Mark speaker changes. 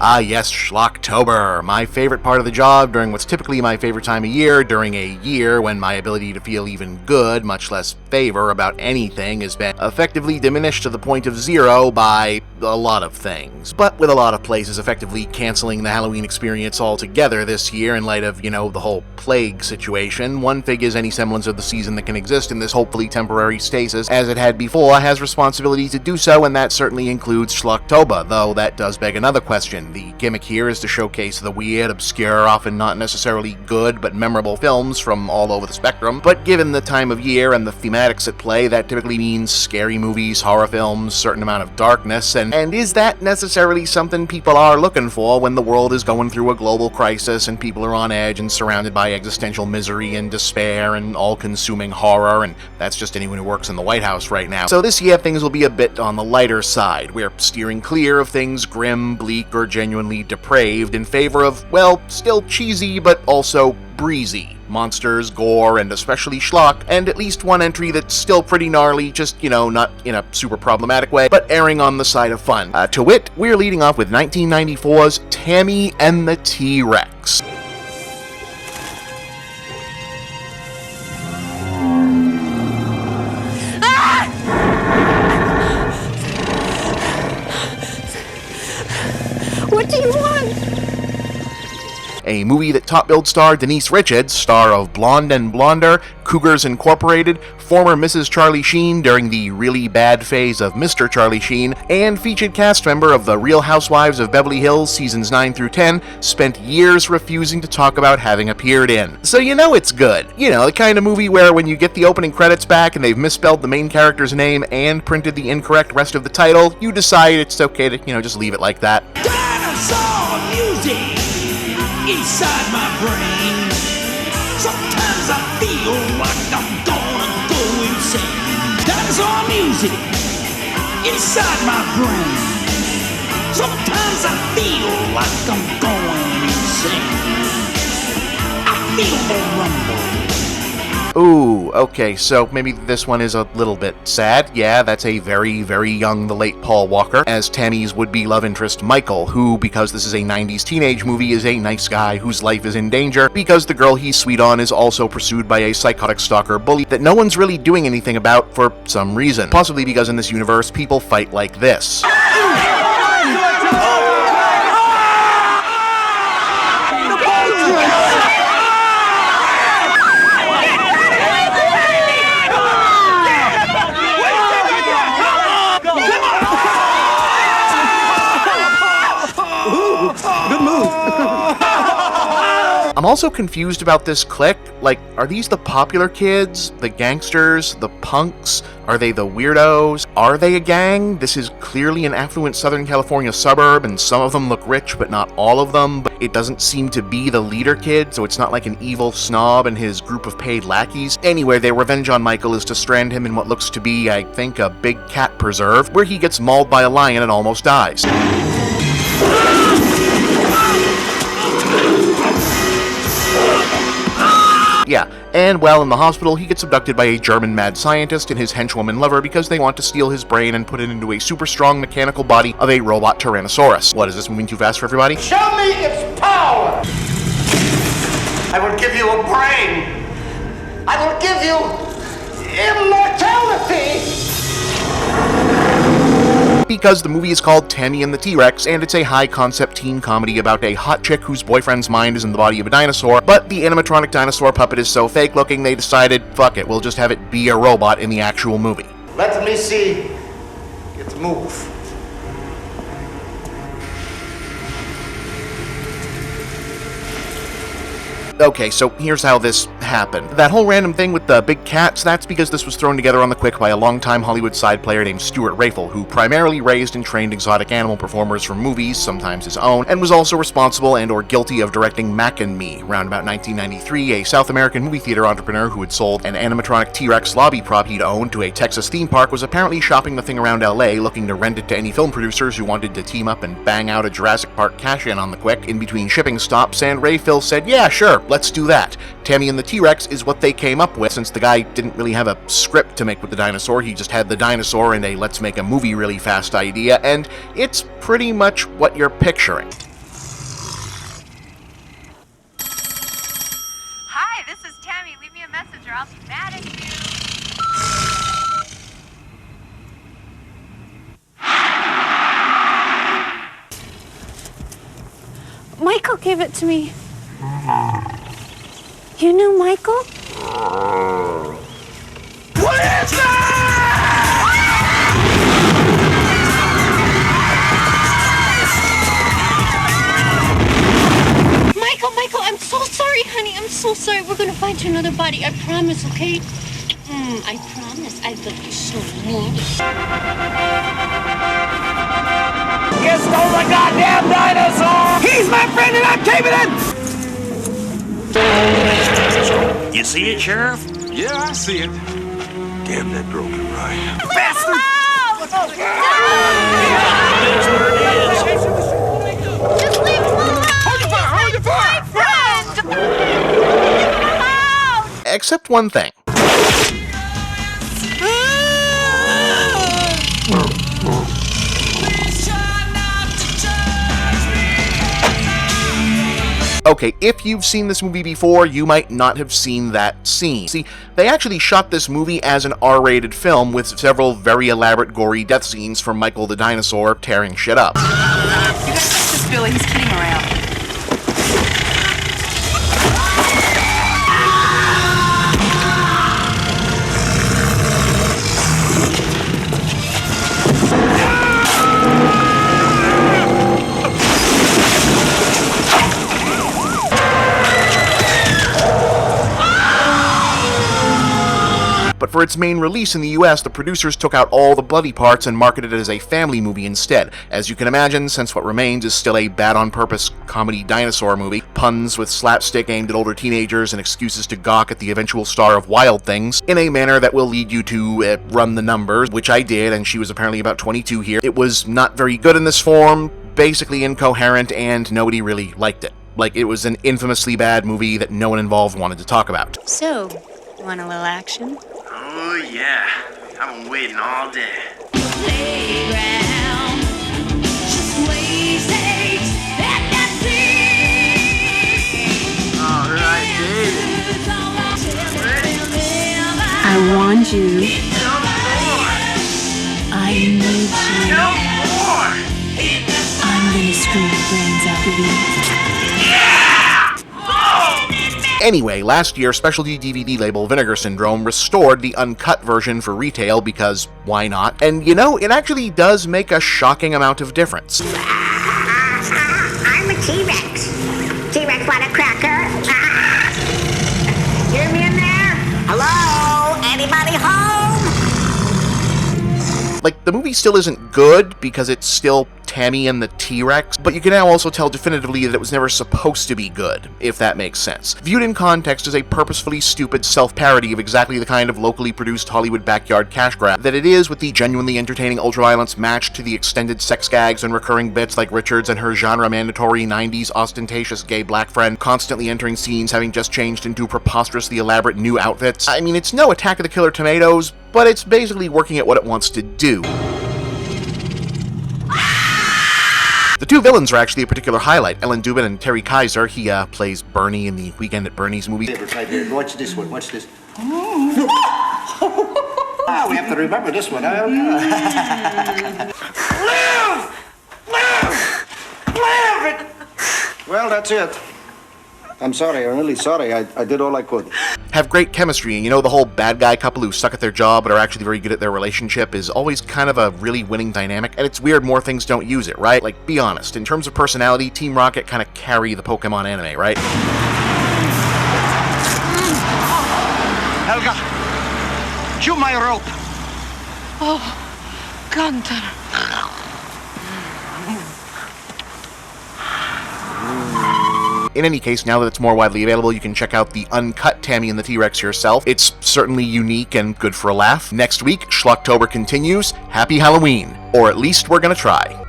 Speaker 1: Ah yes, Schlocktober, my favorite part of the job during what's typically my favorite time of year, during a year when my ability to feel even good, much less favor about anything, has been effectively diminished to the point of zero by a lot of things. But with a lot of places effectively canceling the Halloween experience altogether this year in light of, the whole plague situation, one figures any semblance of the season that can exist in this hopefully temporary stasis as it had before has responsibility to do so, and that certainly includes Schlocktober, though that does beg another question. The gimmick here is to showcase the weird, obscure, often not necessarily good but memorable films from all over the spectrum, but given the time of year and the thematics at play, that typically means scary movies, horror films, certain amount of darkness, and is that necessarily something people are looking for when the world is going through a global crisis and people are on edge and surrounded by existential misery and despair and all-consuming horror, and that's just anyone who works in the White House right now. So this year things will be a bit on the lighter side. We're steering clear of things grim, bleak, or genuinely depraved in favor of, well, still cheesy but also breezy. Monsters, gore, and especially schlock, and at least one entry that's still pretty gnarly, just, not in a super problematic way, but erring on the side of fun. To wit, we're leading off with 1994's Tammy and the T-Rex.
Speaker 2: What do you want?
Speaker 1: A movie that top-billed star Denise Richards, star of Blonde and Blonder, Cougars Incorporated, former Mrs. Charlie Sheen during the really bad phase of Mr. Charlie Sheen, and featured cast member of The Real Housewives of Beverly Hills seasons 9 through 10, spent years refusing to talk about having appeared in. So it's good. The kind of movie where when you get the opening credits back and they've misspelled the main character's name and printed the incorrect rest of the title, you decide it's okay to, just leave it like that.
Speaker 3: Dinosaur music inside my brain. Sometimes I feel like I'm gonna go insane. Dinosaur music inside my brain. Sometimes I feel like I'm going insane. I feel the rumble.
Speaker 1: Ooh, okay, so maybe this one is a little bit sad. Yeah, that's a very, very young, the late Paul Walker, as Tammy's would-be love interest, Michael, who, because this is a 90s teenage movie, is a nice guy whose life is in danger, because the girl he's sweet on is also pursued by a psychotic stalker bully that no one's really doing anything about for some reason. Possibly because in this universe, people fight like this. I'm also confused about this clique. Are these the popular kids? The gangsters? The punks? Are they the weirdos? Are they a gang? This is clearly an affluent Southern California suburb, and some of them look rich, but not all of them. But it doesn't seem to be the leader kid, so it's not like an evil snob and his group of paid lackeys. Anyway, their revenge on Michael is to strand him in what looks to be, I think, a big cat preserve, where he gets mauled by a lion and almost dies. Yeah, and while in the hospital, he gets abducted by a German mad scientist and his henchwoman lover because they want to steal his brain and put it into a super strong mechanical body of a robot Tyrannosaurus. What, is this moving too fast for everybody?
Speaker 4: Show me its power! I will give you a brain! I will give you immortality!
Speaker 1: Because the movie is called Tammy and the T-Rex, and it's a high-concept teen comedy about a hot chick whose boyfriend's mind is in the body of a dinosaur, but the animatronic dinosaur puppet is so fake-looking they decided, fuck it, we'll just have it be a robot in the actual movie.
Speaker 4: Let me see it move.
Speaker 1: Okay, so here's how this happened. That whole random thing with the big cats, that's because this was thrown together on the quick by a longtime Hollywood side player named Stuart Rafel, who primarily raised and trained exotic animal performers for movies, sometimes his own, and was also responsible and or guilty of directing Mac and Me, around about 1993, a South American movie theater entrepreneur who had sold an animatronic T-Rex lobby prop he'd owned to a Texas theme park was apparently shopping the thing around LA, looking to rent it to any film producers who wanted to team up and bang out a Jurassic Park cash-in on the quick in between shipping stops, and Rafel said, yeah, sure, let's do that. Tammy and the T-Rex is what they came up with, since the guy didn't really have a script to make with the dinosaur, he just had the dinosaur and a let's make a movie really fast idea, and it's pretty much what you're picturing.
Speaker 2: I'll be mad at you.
Speaker 5: Michael gave it to me. You knew Michael?
Speaker 3: What is that?
Speaker 5: Michael, I'm so sorry, honey. I'm so sorry. We're gonna find you another body. I promise, okay? I promise. I love you so much.
Speaker 3: You stole the goddamn dinosaur! He's my friend and I'm keeping it! You see it, Sheriff?
Speaker 6: Yeah, I see it. Damn that broken ride.
Speaker 3: Bastard!
Speaker 5: Just leave him alone.
Speaker 6: Hold your fire!
Speaker 1: Except one thing. Okay, if you've seen this movie before, you might not have seen that scene. See, they actually shot this movie as an R-rated film with several very elaborate gory death scenes from Michael the Dinosaur tearing shit up.
Speaker 7: You gotta fix this, Billy. He's kidding around.
Speaker 1: But for its main release in the US, the producers took out all the bloody parts and marketed it as a family movie instead. As you can imagine, since what remains is still a bad-on-purpose comedy dinosaur movie, puns with slapstick aimed at older teenagers and excuses to gawk at the eventual star of Wild Things, in a manner that will lead you to run the numbers, which I did, and she was apparently about 22 here. It was not very good in this form, basically incoherent, and nobody really liked it. Like, it was an infamously bad movie that no one involved wanted to talk about.
Speaker 5: So, you want a little action?
Speaker 4: Oh, yeah. I've been waiting all day.
Speaker 3: Playground, just wasted at that sea.
Speaker 4: All right, Dave.
Speaker 5: I want you.
Speaker 4: No more.
Speaker 5: I need you.
Speaker 4: No more.
Speaker 5: I'm gonna screw your brains out of you.
Speaker 1: Anyway, last year, specialty DVD label Vinegar Syndrome restored the uncut version for retail because why not? And you know, it actually does make a shocking amount of difference.
Speaker 8: I'm a T-Rex. T-Rex want a cracker? Hear me in there? Hello? Anybody home?
Speaker 1: Like, the movie still isn't good because it's still Tammy and the T-Rex, but you can now also tell definitively that it was never supposed to be good, if that makes sense. Viewed in context as a purposefully stupid self-parody of exactly the kind of locally produced Hollywood backyard cash grab that it is, with the genuinely entertaining ultraviolence matched to the extended sex gags and recurring bits like Richards and her genre-mandatory 90s ostentatious gay black friend constantly entering scenes having just changed into preposterously elaborate new outfits. I mean, it's no Attack of the Killer Tomatoes, but it's basically working at what it wants to do. The two villains are actually a particular highlight. Ellen Dubin and Terry Kaiser. He plays Bernie in the Weekend at Bernie's movie.
Speaker 9: Right here. Watch this one. Watch this. We have to remember this one.
Speaker 3: Live! Live!
Speaker 9: Well, that's it. I'm sorry. I'm really sorry. I did all I could.
Speaker 1: Have great chemistry, and you know, the whole bad guy couple who suck at their job but are actually very good at their relationship is always kind of a really winning dynamic, and it's weird more things don't use it, right? Like, be honest, in terms of personality, Team Rocket kind of carry the Pokemon anime, right?
Speaker 9: Helga, cue my rope.
Speaker 7: Oh, Gunther.
Speaker 1: In any case, now that it's more widely available, you can check out the uncut Tammy and the T-Rex yourself. It's certainly unique and good for a laugh. Next week, Schlocktober continues. Happy Halloween. Or at least we're gonna try.